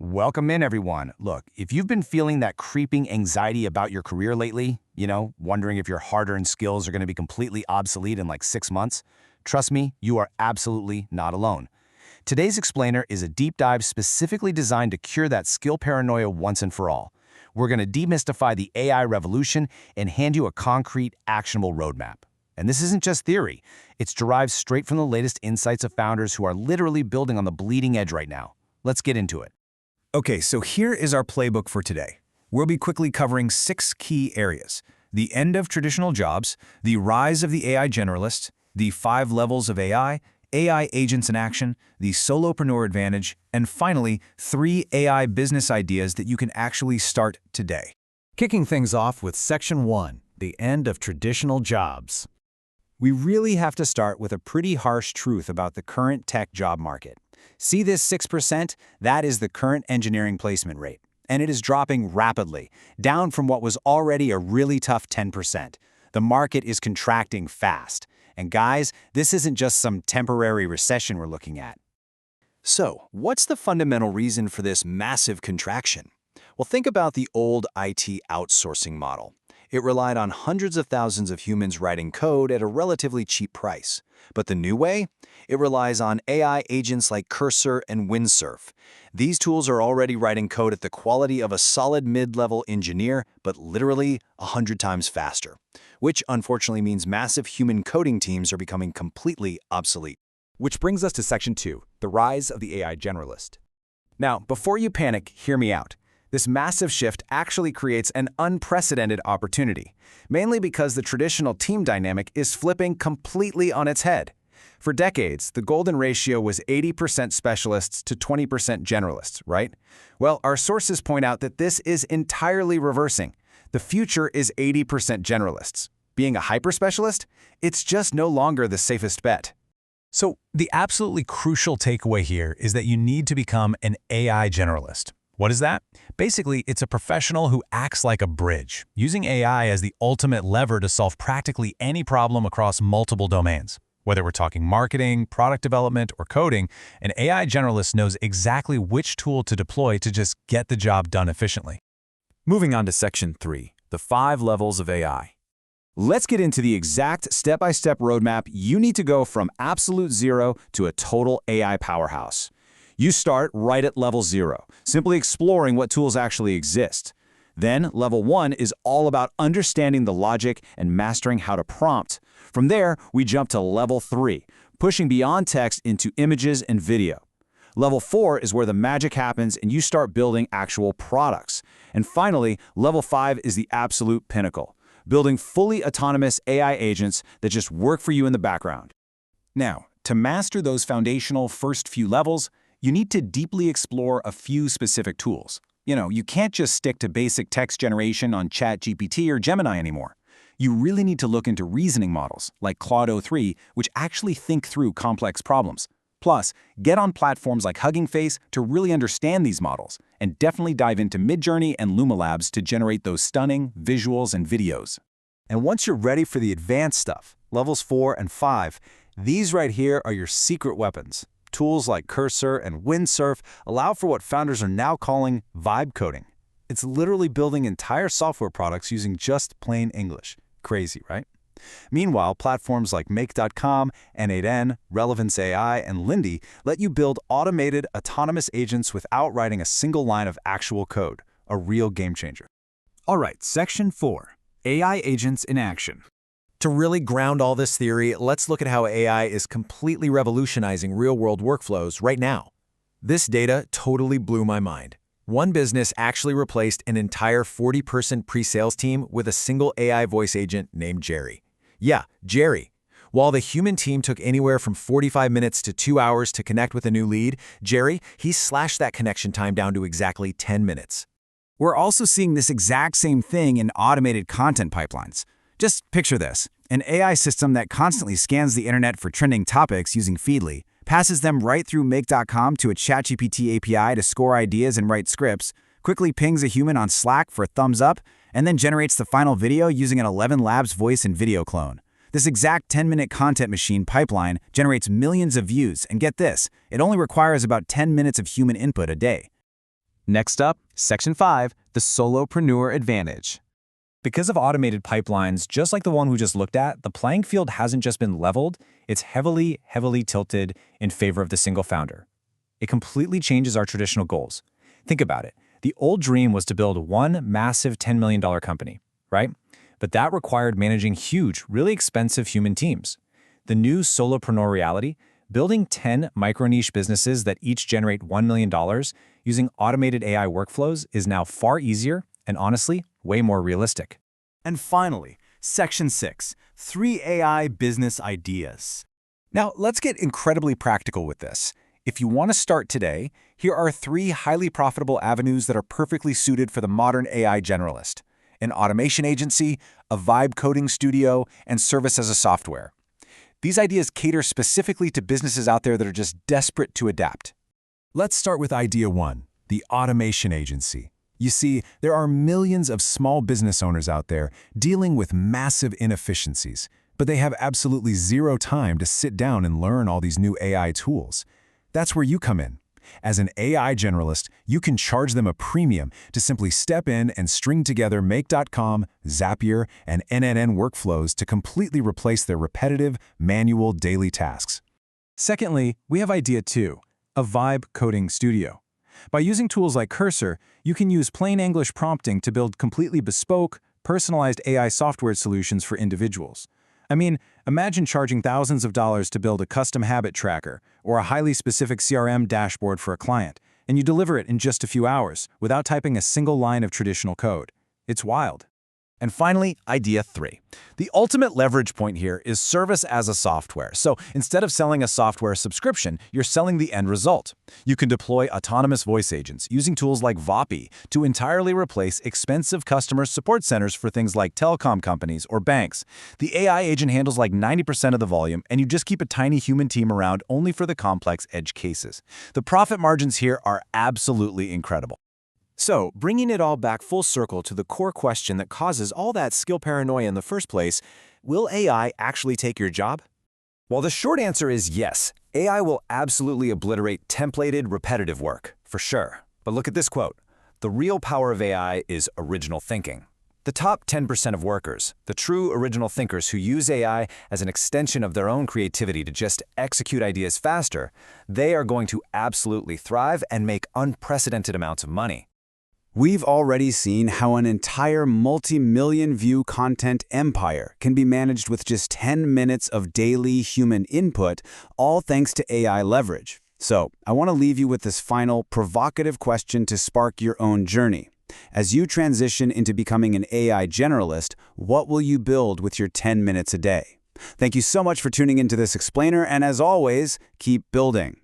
Welcome in, everyone. Look, if you've been feeling that creeping anxiety about your career lately, wondering if your hard-earned skills are going to be completely obsolete in like 6 months, trust me, you are absolutely not alone. Today's explainer is a deep dive specifically designed to cure that skill paranoia once and for all. We're going to demystify the AI revolution and hand you a concrete, actionable roadmap. And this isn't just theory. It's derived straight from the latest insights of founders who are literally building on the bleeding edge right now. Let's get into it. Okay, so here is our playbook for today. We'll be quickly covering 6 key areas: the end of traditional jobs, the rise of the AI generalist, the 5 levels of AI, AI agents in action, the solopreneur advantage, and finally, 3 AI business ideas that you can actually start today. Kicking things off with Section 1, the end of traditional jobs. We really have to start with a pretty harsh truth about the current tech job market. See this 6%? That is the current engineering placement rate, and it is dropping rapidly, down from what was already a really tough 10%. The market is contracting fast. And guys, this isn't just some temporary recession we're looking at. So, what's the fundamental reason for this massive contraction? Well, think about the old IT outsourcing model. It relied on hundreds of thousands of humans writing code at a relatively cheap price. But the new way? It relies on AI agents like Cursor and Windsurf. These tools are already writing code at the quality of a solid mid-level engineer, but literally 100 times faster, which unfortunately means massive human coding teams are becoming completely obsolete. Which brings us to Section 2, the rise of the AI generalist. Now, before you panic, hear me out. This massive shift actually creates an unprecedented opportunity, mainly because the traditional team dynamic is flipping completely on its head. For decades, the golden ratio was 80% specialists to 20% generalists, right? Well, our sources point out that this is entirely reversing. The future is 80% generalists. Being a hyper-specialist? It's just no longer the safest bet. So the absolutely crucial takeaway here is that you need to become an AI generalist. What is that? Basically, it's a professional who acts like a bridge, using AI as the ultimate lever to solve practically any problem across multiple domains. Whether we're talking marketing, product development, or coding, an AI generalist knows exactly which tool to deploy to just get the job done efficiently. Moving on to Section 3, the 5 levels of AI. Let's get into the exact step-by-step roadmap you need to go from absolute zero to a total AI powerhouse. You start right at level 0, simply exploring what tools actually exist. Then, level 1 is all about understanding the logic and mastering how to prompt. From there, we jump to level 3, pushing beyond text into images and video. Level 4 is where the magic happens and you start building actual products. And finally, level 5 is the absolute pinnacle, building fully autonomous AI agents that just work for you in the background. Now, to master those foundational first few levels, you need to deeply explore a few specific tools. You can't just stick to basic text generation on ChatGPT or Gemini anymore. You really need to look into reasoning models, like Claude 03, which actually think through complex problems. Plus, get on platforms like Hugging Face to really understand these models, and definitely dive into Midjourney and Luma Labs to generate those stunning visuals and videos. And once you're ready for the advanced stuff, levels 4 and 5, these right here are your secret weapons. Tools like Cursor and Windsurf allow for what founders are now calling vibe coding. It's literally building entire software products using just plain English. Crazy, right? Meanwhile, platforms like Make.com, N8N, Relevance AI, and Lindy let you build automated, autonomous agents without writing a single line of actual code, a real game changer. All right, Section 4, AI agents in action. To really ground all this theory, let's look at how AI is completely revolutionizing real-world workflows right now. This data totally blew my mind. One business actually replaced an entire 40-person pre-sales team with a single AI voice agent named Jerry. Yeah, Jerry. While the human team took anywhere from 45 minutes to 2 hours to connect with a new lead, Jerry, he slashed that connection time down to exactly 10 minutes. We're also seeing this exact same thing in automated content pipelines. Just picture this. An AI system that constantly scans the internet for trending topics using Feedly, passes them right through Make.com to a ChatGPT API to score ideas and write scripts, quickly pings a human on Slack for a thumbs up, and then generates the final video using an 11 Labs voice and video clone. This exact 10-minute content machine pipeline generates millions of views, and get this, it only requires about 10 minutes of human input a day. Next up, Section 5, the solopreneur advantage. Because of automated pipelines, just like the one we just looked at, the playing field hasn't just been leveled, it's heavily tilted in favor of the single founder. It completely changes our traditional goals. Think about it. The old dream was to build one massive $10 million company, right? But that required managing huge, really expensive human teams. The new solopreneur reality, building 10 micro-niche businesses that each generate $1 million using automated AI workflows is now far easier and honestly, way more realistic. And finally, Section 6, 3 AI business ideas. Now, let's get incredibly practical with this. If you want to start today, here are 3 highly profitable avenues that are perfectly suited for the modern AI generalist: an automation agency, a vibe coding studio, and service as a software. These ideas cater specifically to businesses out there that are just desperate to adapt. Let's start with idea 1, the automation agency. You see, there are millions of small business owners out there dealing with massive inefficiencies, but they have absolutely zero time to sit down and learn all these new AI tools. That's where you come in. As an AI generalist, you can charge them a premium to simply step in and string together Make.com, Zapier, and NNN workflows to completely replace their repetitive, manual daily tasks. Secondly, we have idea 2, a vibe coding studio. By using tools like Cursor, you can use plain English prompting to build completely bespoke, personalized AI software solutions for individuals. I mean, imagine charging thousands of dollars to build a custom habit tracker or a highly specific CRM dashboard for a client, and you deliver it in just a few hours without typing a single line of traditional code. It's wild. And finally, idea 3. The ultimate leverage point here is service as a software. So instead of selling a software subscription, you're selling the end result. You can deploy autonomous voice agents using tools like Vopi to entirely replace expensive customer support centers for things like telecom companies or banks. The AI agent handles like 90% of the volume, and you just keep a tiny human team around only for the complex edge cases. The profit margins here are absolutely incredible. So, bringing it all back full circle to the core question that causes all that skill paranoia in the first place, will AI actually take your job? Well, the short answer is yes. AI will absolutely obliterate templated, repetitive work, for sure. But look at this quote. The real power of AI is original thinking. The top 10% of workers, the true original thinkers who use AI as an extension of their own creativity to just execute ideas faster, they are going to absolutely thrive and make unprecedented amounts of money. We've already seen how an entire multi-million view content empire can be managed with just 10 minutes of daily human input, all thanks to AI leverage. So, I want to leave you with this final, provocative question to spark your own journey. As you transition into becoming an AI generalist, what will you build with your 10 minutes a day? Thank you so much for tuning into this explainer, and as always, keep building.